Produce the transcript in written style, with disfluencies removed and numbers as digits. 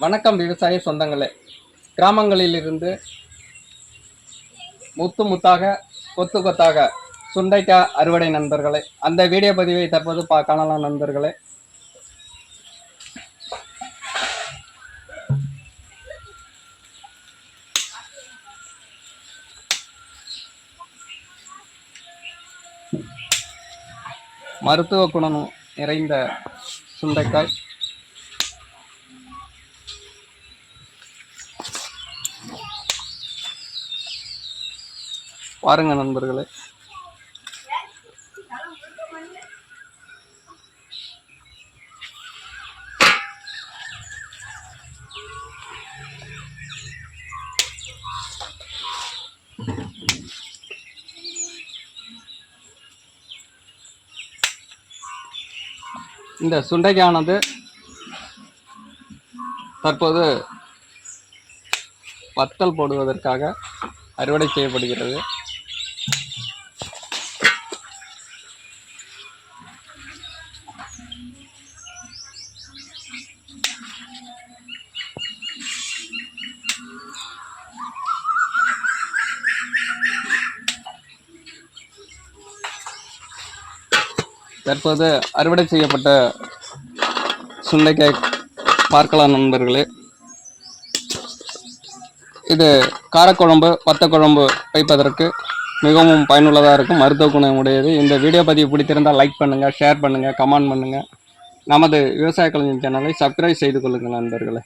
வணக்கம் விவசாய சொந்தங்களே. கிராமங்களிலிருந்து முத்து முத்தாக கொத்து கொத்தாக சுண்டைக்காய் அறுவடை நண்பர்களே, அந்த வீடியோ பதிவை தற்போது காணலாம் நண்பர்களே. மருத்துவ குணம் நிறைந்த சுண்டைக்காய் பாருங்க நண்பர்களே. இந்த சுண்டைக்காயானது தற்போது வத்தல் போடுவதற்காக அறுவடை செய்யப்படுகிறது. தற்போது அறுவடை செய்யப்பட்ட சுண்டைக்காய் பார்க்கலாம் நண்பர்களே. இது காரக்குழம்பு, வத்தக்குழம்பு வைப்பதற்கு மிகவும் பயனுள்ளதாக இருக்கும், மருத்துவ குணம் உடையது. இந்த வீடியோ பதிவு பிடித்திருந்தால் லைக் பண்ணுங்கள், ஷேர் பண்ணுங்கள், கமெண்ட் பண்ணுங்கள். நமது விவசாய கலைஞர் சேனலை சப்ஸ்கிரைப் செய்து கொள்ளுங்கள் நண்பர்களே.